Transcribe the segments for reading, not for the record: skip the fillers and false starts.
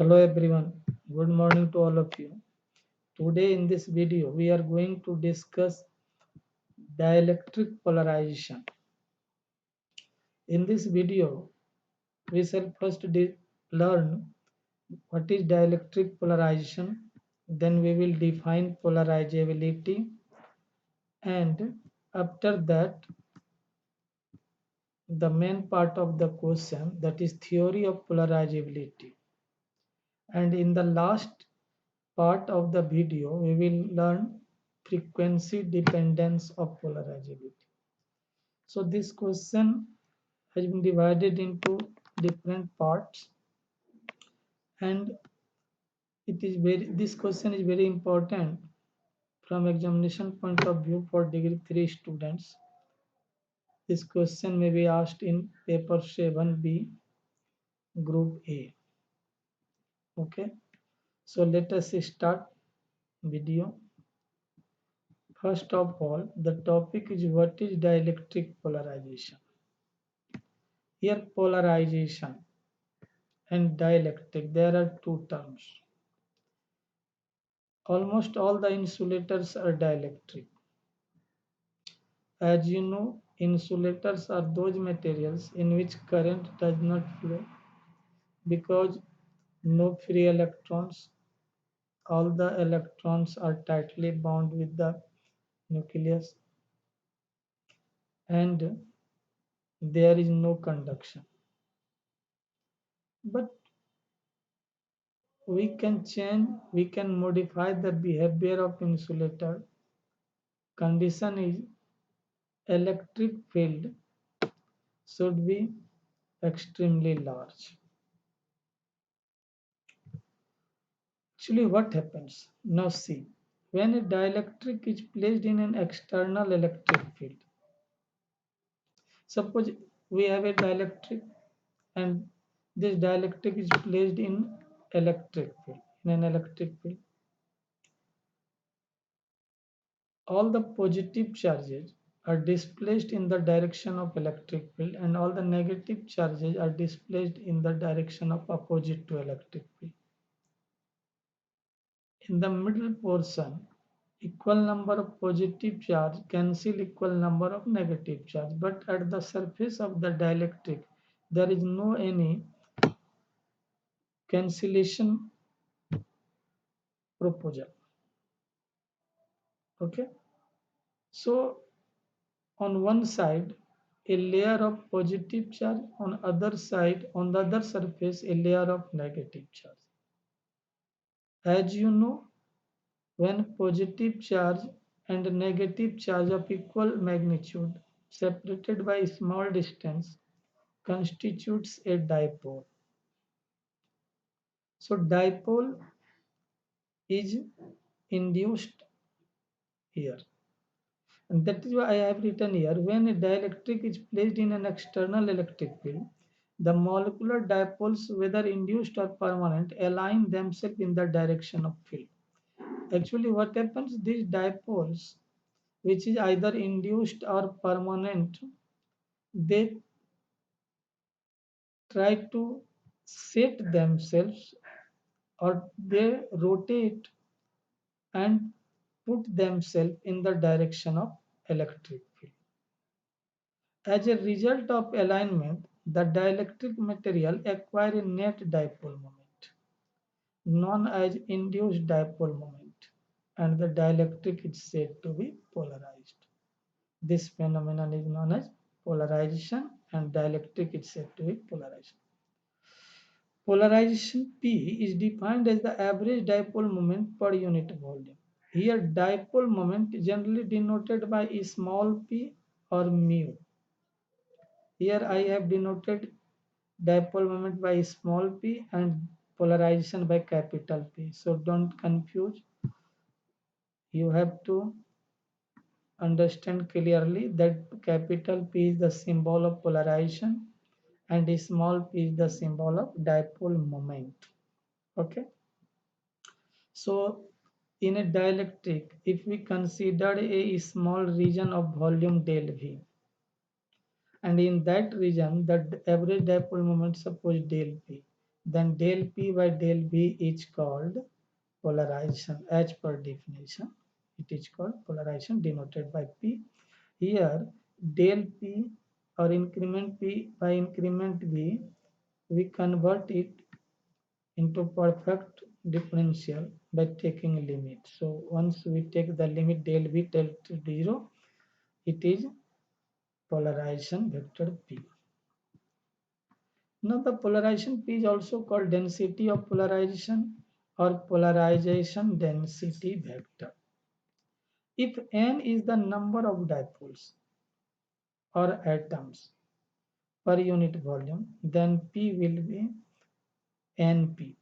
Hello everyone, good morning to all of you. Today in this video we are going to discuss dielectric polarization. In this video we shall first learn what is dielectric polarization, then we will define polarizability, and after that the main part of the question, that is theory of polarizability. And in the last part of the video, we will learn frequency dependence of polarizability. So this question has been divided into different parts, and this question is very important from examination point of view for degree 3 students. This question may be asked in paper 7B group A. Okay, so let us start video. First of all, the topic is what is dielectric polarization. Here polarization and dielectric, there are two terms. Almost all the insulators are dielectric. As you know, insulators are those materials in which current does not flow because no free electrons. All the electrons are tightly bound with the nucleus and there is no conduction. But we can modify the behavior of insulator. Condition is electric field should be extremely large. Actually, what happens? Now see, when a dielectric is placed in an external electric field, suppose we have a dielectric and this dielectric is placed in an electric field. All the positive charges are displaced in the direction of electric field and all the negative charges are displaced in the direction of opposite to electric field. In the middle portion, equal number of positive charge cancel equal number of negative charge, but at the surface of the dielectric there is no any cancellation proposal. Okay, so on one side a layer of positive charge, on the other surface a layer of negative charge. As you know, when positive charge and negative charge of equal magnitude separated by a small distance constitutes a dipole. So dipole is induced here. And that is why I have written here, when a dielectric is placed in an external electric field, the molecular dipoles, whether induced or permanent, align themselves in the direction of field. Actually, what happens, these dipoles, which is either induced or permanent, they try to set themselves or they rotate and put themselves in the direction of electric field. As a result of alignment, the dielectric material acquire a net dipole moment, known as induced dipole moment, and the dielectric is said to be polarized. This phenomenon is known as polarization, and dielectric is said to be polarized. Polarization P is defined as the average dipole moment per unit volume. Here, dipole moment is generally denoted by a small p or mu. Here I have denoted dipole moment by small p and polarization by capital P. So don't confuse. You have to understand clearly that capital P is the symbol of polarization and small p is the symbol of dipole moment. Okay. So in a dielectric, if we consider a small region of volume del V, and in that region the average dipole moment suppose del P, then del P by del B is called polarization as per definition. It is called polarization denoted by P. Here del P or increment P by increment B, we convert it into perfect differential by taking a limit. So once we take the limit del V del to 0, it is polarization vector P. Now the polarization P is also called density of polarization or polarization density vector. If n is the number of dipoles or atoms per unit volume, then P will be NP.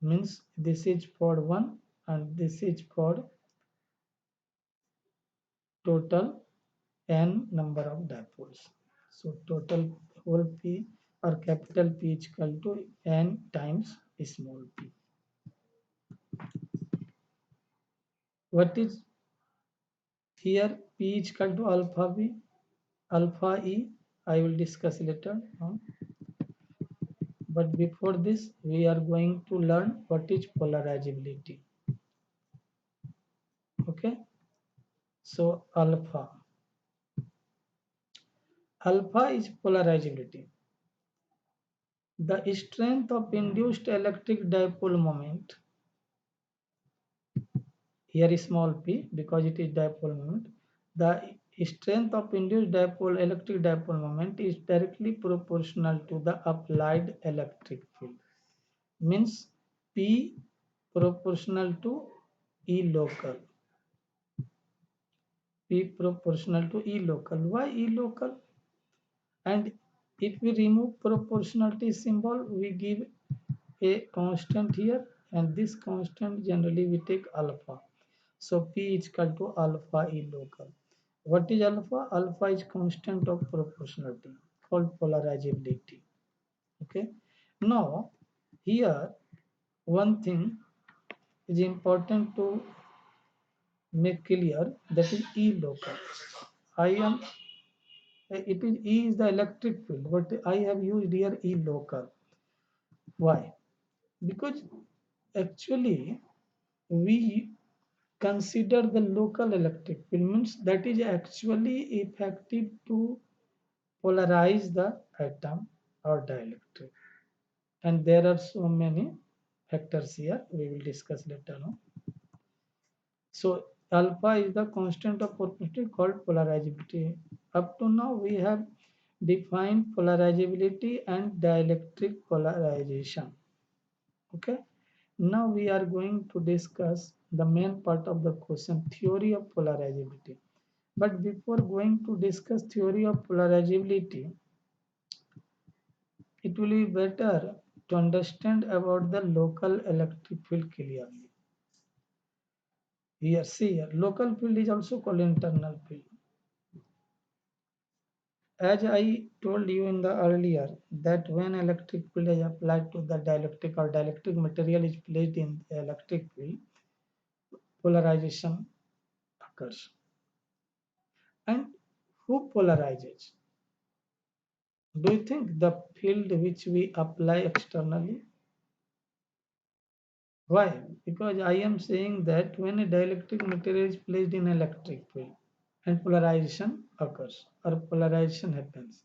Means this is for one and this is for total n number of dipoles. So total whole P or capital P is equal to n times small p. What is here? P is equal to alpha B, alpha E. I will discuss later on. But before this, we are going to learn what is polarizability. Okay. So alpha is polarizability. The strength of induced electric dipole moment, here is small p because it is dipole moment. The strength of induced electric dipole moment is directly proportional to the applied electric field. Means P proportional to E local. P proportional to E local. Why E local? And if we remove proportionality symbol, we give a constant here, and this constant generally we take alpha. So P is equal to alpha E local. What is alpha? Alpha is constant of proportionality called polarizability. Okay. Now here one thing is important to make clear, that is E local. I am it is E is the electric field, but I have used here E local. Why? Because actually we consider the local electric field, means that is actually effective to polarize the atom or dielectric. And there are so many factors here, we will discuss later on. So alpha is the constant of property called polarizability. Up to now we have defined polarizability and dielectric polarization. Okay. Now we are going to discuss the main part of the question, theory of polarizability. But before going to discuss theory of polarizability, it will be better to understand about the local electric field clearly. Here, see here, local field is also called internal field. As I told you in the earlier, that when electric field is applied to the dielectric or dielectric material is placed in the electric field, polarization occurs. And who polarizes? Do you think the field which we apply externally? Why? Because I am saying that when a dielectric material is placed in electric field and polarization occurs or polarization happens.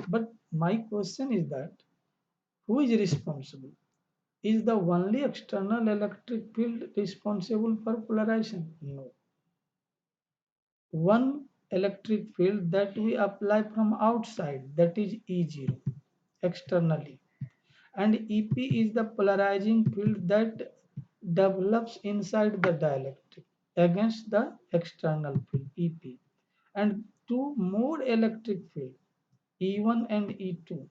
But my question is that who is responsible? Is the only external electric field responsible for polarization? No. One electric field that we apply from outside, that is E0 externally, and EP is the polarizing field that develops inside the dielectric against the external field EP, and two more electric fields E1 and E2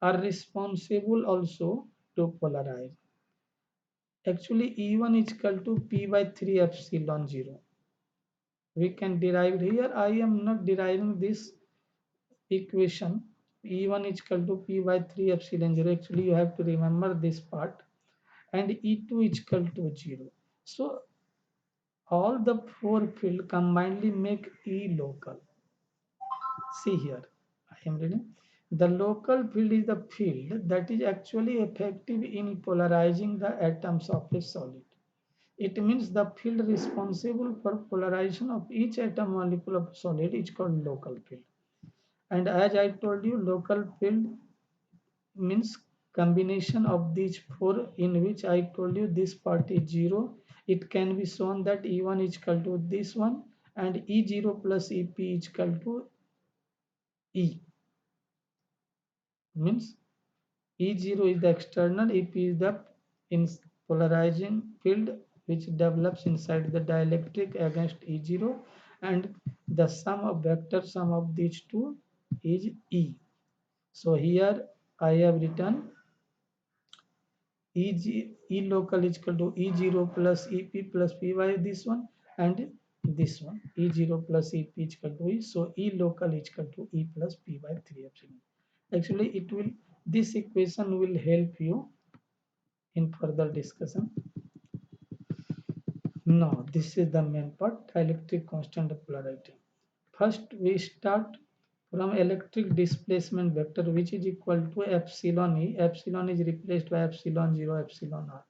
are responsible also to polarize. Actually E1 is equal to P by 3 epsilon 0. We can derive here. I am not deriving this equation. E1 is equal to P by 3 epsilon 0. Actually, you have to remember this part. And E2 is equal to 0. So, all the four fields combinedly make E local. See here, I am reading. The local field is the field that is actually effective in polarizing the atoms of a solid. It means the field responsible for polarization of each atom molecule of solid is called local field. And as I told you, local field means combination of these four, in which I told you this part is 0. It can be shown that E1 is equal to this one and E0 plus EP is equal to E. Means E0 is the external, EP is the in polarizing field which develops inside the dielectric against E0, and the sum of these two is E. So here I have written E local is equal to E0 plus EP plus PY, this one, and this one E0 plus EP is equal to E. So E local is equal to E plus P by 3 epsilon. Actually, this equation will help you in further discussion. Now, this is the main part, dielectric constant of polarity. First, we start from electric displacement vector, which is equal to epsilon E. Epsilon is replaced by epsilon 0, epsilon R.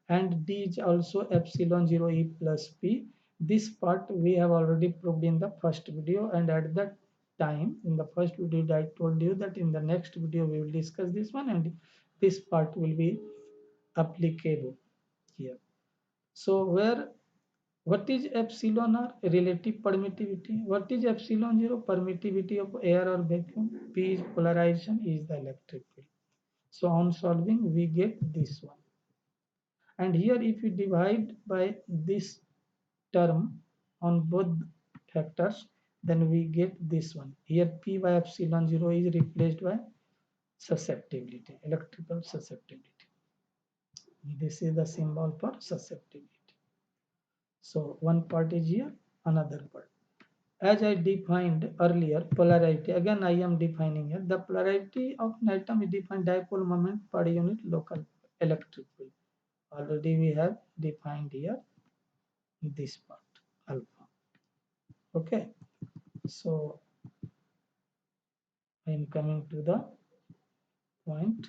And D is also epsilon 0 E plus P. This part we have already proved in the first video, and at that time in the first video I told you that in the next video we will discuss this one, and this part will be applicable here. So what is epsilon R? Relative permittivity. What is epsilon 0? Permittivity of air or vacuum. P is polarization, E is the electric field. So on solving we get this one. And here if you divide by this term on both factors, then we get this one. Here P by epsilon 0 is replaced by susceptibility, electrical susceptibility. This is the symbol for susceptibility. So one part is here, another part. As I defined earlier, polarity, again I am defining here. The polarity of an atom is defined dipole moment per unit local electric field. Already we have defined here this part, alpha. Okay, so I am coming to the point.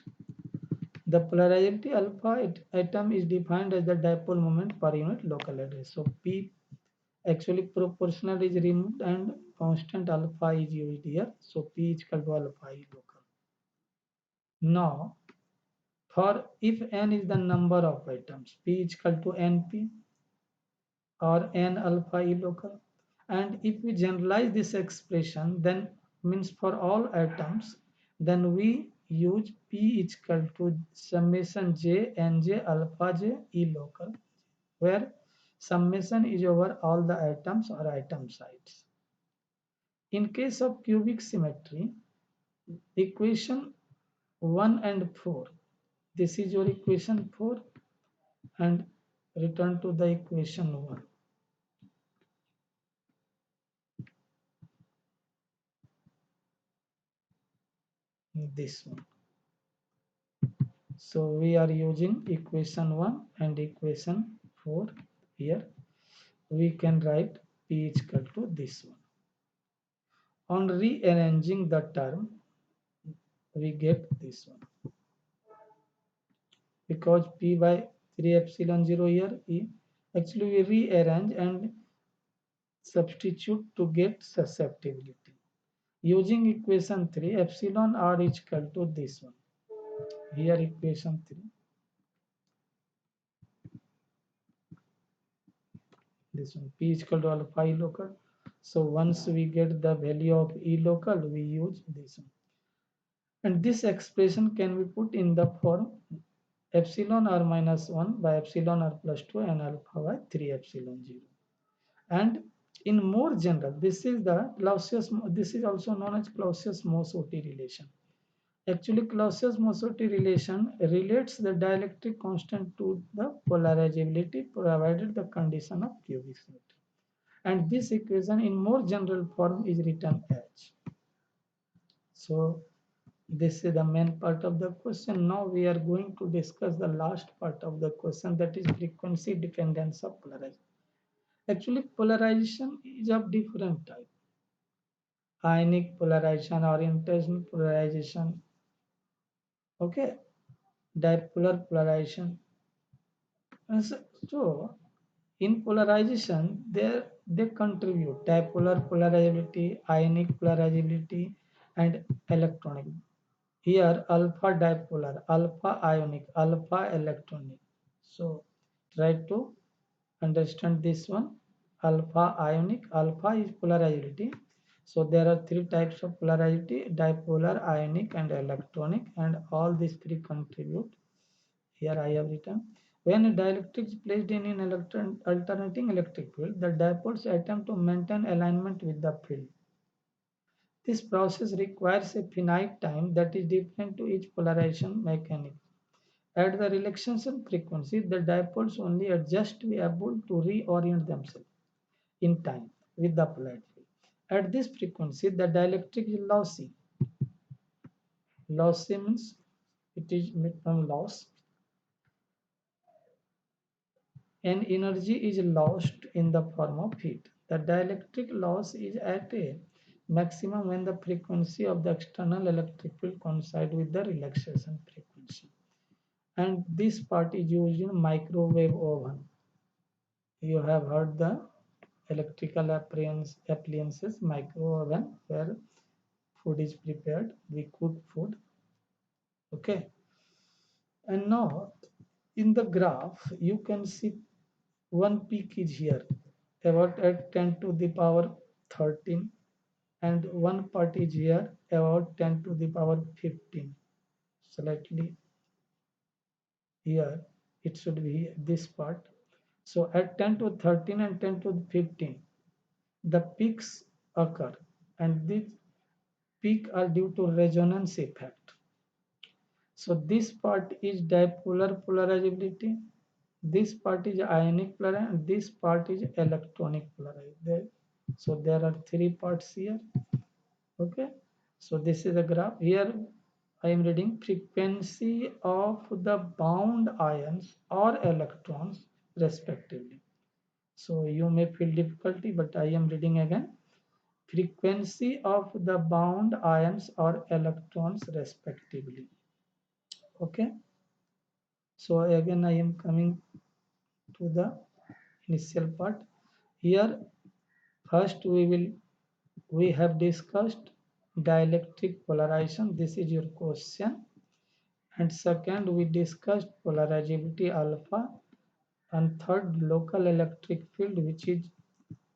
The polarity alpha atom is defined as the dipole moment per unit local address. So P actually proportional is removed and constant alpha is used here. So P is equal to alpha E local. Now, for if n is the number of atoms, P is equal to NP or n alpha E local. And if we generalize this expression, then means for all atoms, then we use P is equal to summation J Nj alpha J E local, where summation is over all the atoms or atom sites. In case of cubic symmetry, equation 1 and 4, this is your equation 4, and return to the equation 1. This one. So we are using equation 1 and equation 4 here. We can write P is equal to this one. On rearranging the term, we get this one. Because P by 3 epsilon 0 here, actually we rearrange and substitute to get susceptibility. Using equation 3, epsilon R is equal to this one. Here equation 3. This one, P is equal to alpha E local. So once we get the value of E local, we use this one. And this expression can be put in the form epsilon R minus 1 by epsilon R plus 2 and alpha by 3 epsilon 0. And in more general, this is also known as Clausius-Moissorti relation. Actually, Clausius-Moissorti relation relates the dielectric constant to the polarizability provided the condition of cubic symmetry. And this equation in more general form is written as. So this is the main part of the question. Now we are going to discuss the last part of the question, that is frequency dependence of polarization. Actually, polarization is of different type. ionic polarization, orientation polarization, okay, dipolar polarization. And so in polarization, they contribute dipolar polarizability, ionic polarizability, and electronic. Here, alpha dipolar, alpha ionic, alpha electronic. So try to understand this one. Alpha ionic, alpha is polarizability. So there are three types of polarity: dipolar, ionic, and electronic, and all these three contribute. Here I have written, when a dielectric is placed in an alternating electric field, the dipoles attempt to maintain alignment with the field. This process requires a finite time that is different to each polarization mechanic. At the relaxation frequency, the dipoles only adjust to be able to reorient themselves in time with the applied field. At this frequency, the dielectric is lossy. Lossy means it is from loss, and energy is lost in the form of heat. The dielectric loss is at a maximum when the frequency of the external electric field coincides with the relaxation frequency. And this part is used in microwave oven. You have heard the electrical appliances micro oven where food is prepared. We cook food. Okay. And now in the graph, you can see one peak is here about at 10 to the power 13, and one part is here about 10 to the power 15. Slightly here, it should be this part. So at 10 to 13 and 10 to 15, the peaks occur, and these peaks are due to resonance effect. So this part is dipolar polarizability, this part is ionic polarization, and this part is electronic polarization. So there are three parts here. Okay. So this is a graph. Here I am reading frequency of the bound ions or electrons respectively. So you may feel difficulty, but I am reading again. Frequency of the bound ions or electrons respectively. Okay. So again I am coming to the initial part. Here first we have discussed dielectric polarization. This is your question. And second we discussed polarizability alpha, and third local electric field, which is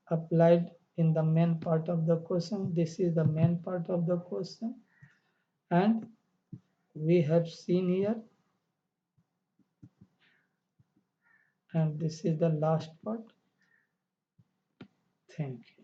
applied in the main part of the question. This is the main part of the question, and we have seen here, and this is the last part. Thank you.